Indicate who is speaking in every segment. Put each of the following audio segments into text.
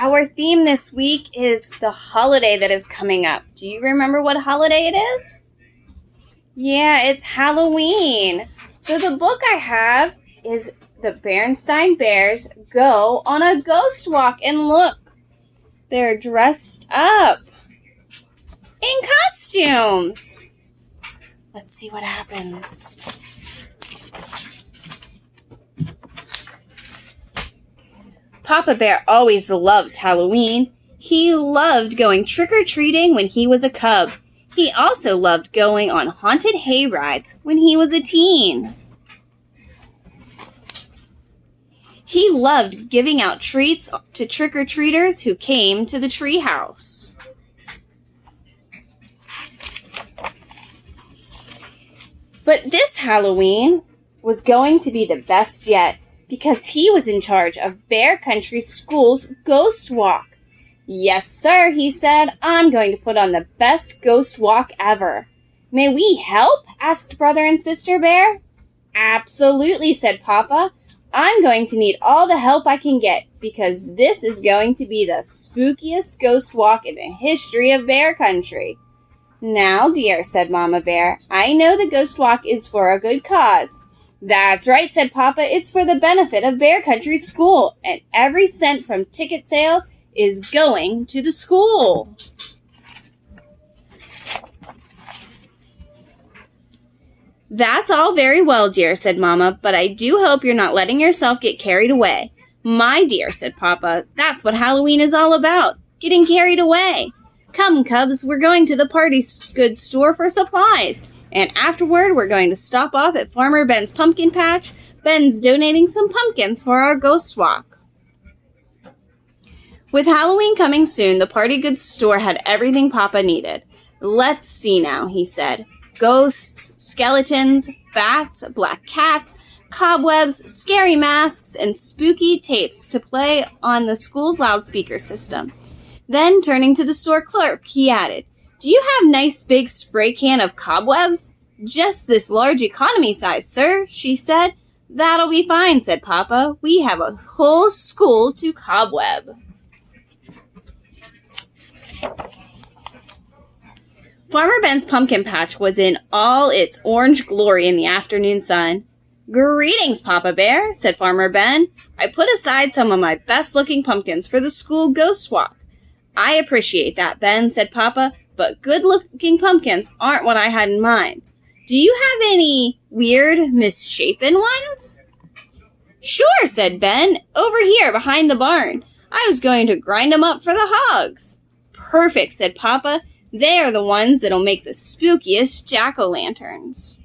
Speaker 1: our theme this week is the holiday that is coming up. Do you remember what holiday it is? Yeah, it's Halloween. So the book I have is The Berenstain Bears Go on a Ghost Walk. And look, they're dressed up in costumes. Let's see what happens. Papa Bear always loved Halloween. He loved going trick-or-treating when he was a cub. He also loved going on haunted hay rides when he was a teen. He loved giving out treats to trick-or-treaters who came to the treehouse. But this Halloween was going to be the best yet, because he was in charge of Bear Country School's Ghost Walk. Yes, sir, he said, I'm going to put on the best ghost walk ever. May we help? Asked Brother and Sister Bear. Absolutely, said Papa. I'm going to need all the help I can get, because this is going to be the spookiest ghost walk in the history of Bear Country. Now, dear, said Mama Bear, I know the ghost walk is for a good cause. That's right, said Papa. It's for the benefit of Bear Country School, and every cent from ticket sales is going to the school. That's all very well, dear, said Mama, but I do hope you're not letting yourself get carried away. My dear, said Papa, that's what Halloween is all about, getting carried away. Come, Cubs, we're going to the party goods store for supplies, and afterward we're going to stop off at Farmer Ben's pumpkin patch. Ben's donating some pumpkins for our ghost walk. With Halloween coming soon, the party goods store had everything Papa needed. Let's see now, he said. Ghosts, skeletons, bats, black cats, cobwebs, scary masks, and spooky tapes to play on the school's loudspeaker system. Then, turning to the store clerk, he added, Do you have nice big spray can of cobwebs? Just this large economy size, sir, she said. That'll be fine, said Papa. We have a whole school to cobweb. Farmer Ben's pumpkin patch was in all its orange glory in the afternoon sun. Greetings, Papa Bear, said Farmer Ben. I put aside some of my best-looking pumpkins for the school ghost walk. I appreciate that, Ben, said Papa, but good-looking pumpkins aren't what I had in mind. Do you have any weird, misshapen ones? Sure, said Ben, over here behind the barn. I was going to grind 'em up for the hogs. Perfect, said Papa. They are the ones that'll make the spookiest jack-o'-lanterns.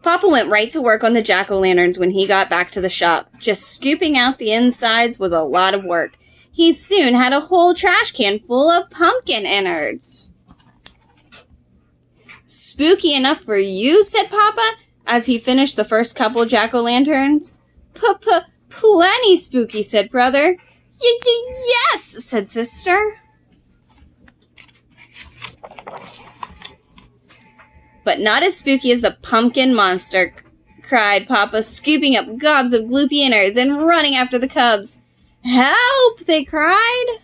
Speaker 1: Papa went right to work on the jack-o'-lanterns when he got back to the shop. Just scooping out the insides was a lot of work. He soon had a whole trash can full of pumpkin innards. Spooky enough for you, said Papa, as he finished the first couple jack-o'-lanterns. Plenty spooky, said Brother. Yes, said Sister. But not as spooky as the pumpkin monster, cried Papa, scooping up gobs of gloopy innards and running after the cubs. Help, they cried.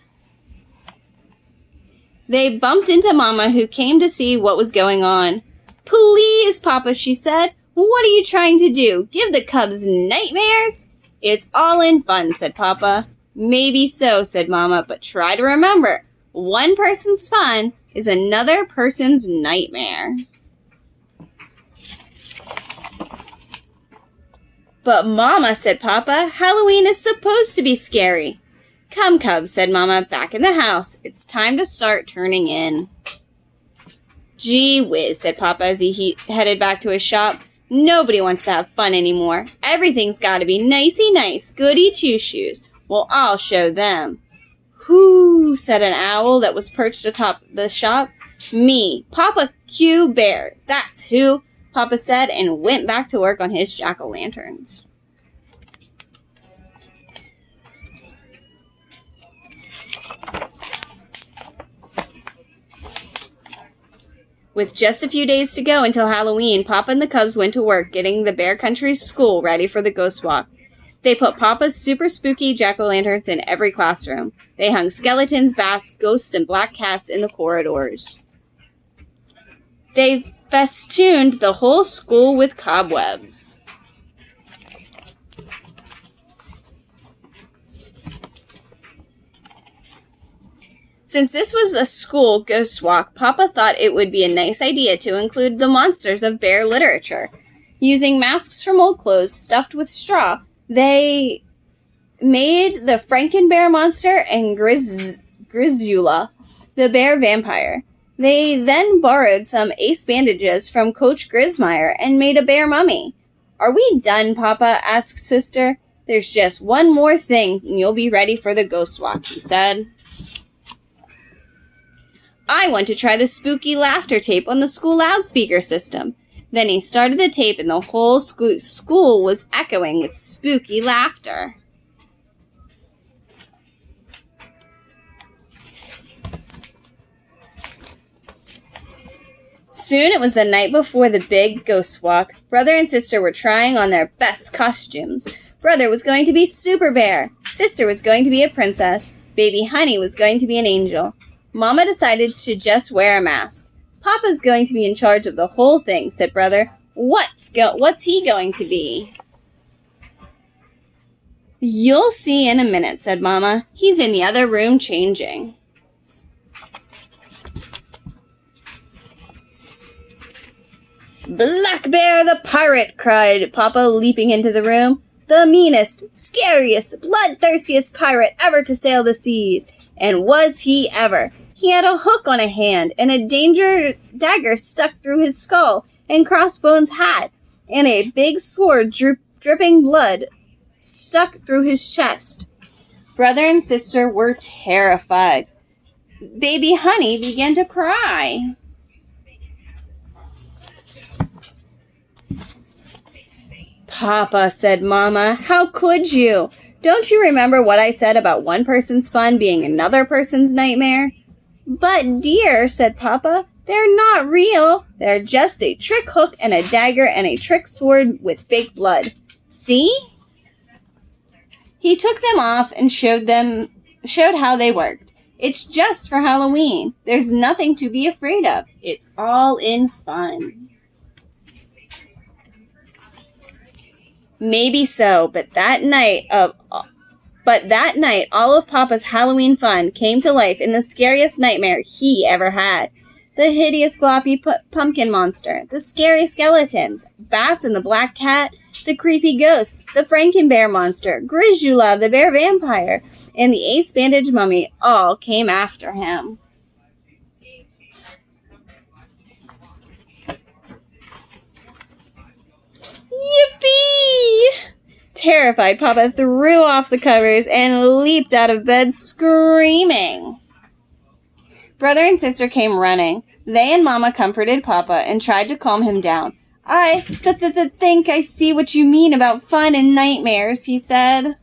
Speaker 1: They bumped into Mama, who came to see what was going on. Please, Papa, she said. What are you trying to do? Give the cubs nightmares? It's all in fun, said Papa. Maybe so, said Mama, but try to remember, one person's fun is another person's nightmare. But Mama, said Papa, Halloween is supposed to be scary. Come, Cubs, said Mama, back in the house. It's time to start turning in. Gee whiz, said Papa as he headed back to his shop. Nobody wants to have fun anymore. Everything's got to be nicey nice, goody two-shoes. Well, I'll show them. Whoo, said an owl that was perched atop the shop. Me, Papa Q Bear, that's who, Papa said, and went back to work on his jack-o'-lanterns. With just a few days to go until Halloween, Papa and the Cubs went to work getting the Bear Country School ready for the Ghost Walk. They put Papa's super spooky jack-o'-lanterns in every classroom. They hung skeletons, bats, ghosts, and black cats in the corridors. They festooned the whole school with cobwebs. Since this was a school ghost walk, Papa thought it would be a nice idea to include the monsters of bear literature. Using masks from old clothes stuffed with straw, they made the Frankenbear monster and Grisula, the bear vampire. They then borrowed some ace bandages from Coach Grismeyer and made a bear mummy. "Are we done, Papa?" asked Sister. "There's just one more thing and you'll be ready for the ghost walk," he said. "I want to try the spooky laughter tape on the school loudspeaker system." Then he started the tape and the whole school was echoing with spooky laughter. Soon it was the night before the big ghost walk. Brother and sister were trying on their best costumes. Brother was going to be Super Bear. Sister was going to be a princess. Baby Honey was going to be an angel. Mama decided to just wear a mask. "Papa's going to be in charge of the whole thing," said Brother. What's he going to be?" "You'll see in a minute," said Mama. "He's in the other room changing." "Black Bear the pirate!" cried Papa, leaping into the room. "The meanest, scariest, bloodthirstiest pirate ever to sail the seas. And was he ever? He had a hook on a hand, and a dagger stuck through his skull and Crossbones' hat, and a big sword dripping blood stuck through his chest." Brother and sister were terrified. Baby Honey began to cry. "Papa," said Mama, "how could you? Don't you remember what I said about one person's fun being another person's nightmare?" "But dear," said Papa, "they're not real. They're just a trick hook and a dagger and a trick sword with fake blood. See?" He took them off and showed how they worked. "It's just for Halloween. There's nothing to be afraid of. It's all in fun." Maybe so, but that night, all of Papa's Halloween fun came to life in the scariest nightmare he ever had. The hideous gloppy pumpkin monster, the scary skeletons, bats and the black cat, the creepy ghost, the Frankenbear monster, Grisula the bear vampire, and the ace bandage mummy all came after him. Yippee! Terrified, Papa threw off the covers and leaped out of bed screaming. Brother and sister came running. They and Mama comforted Papa and tried to calm him down. "I think I see what you mean about fun and nightmares," he said.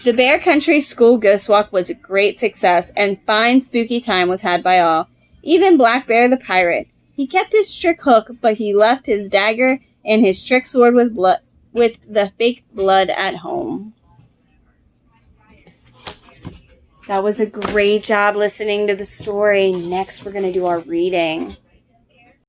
Speaker 1: The Bear Country School Ghost Walk was a great success, and fine spooky time was had by all. Even Black Bear the pirate. He kept his trick hook, but he left his dagger and his trick sword with the fake blood at home. That was a great job listening to the story. Next, we're going to do our reading.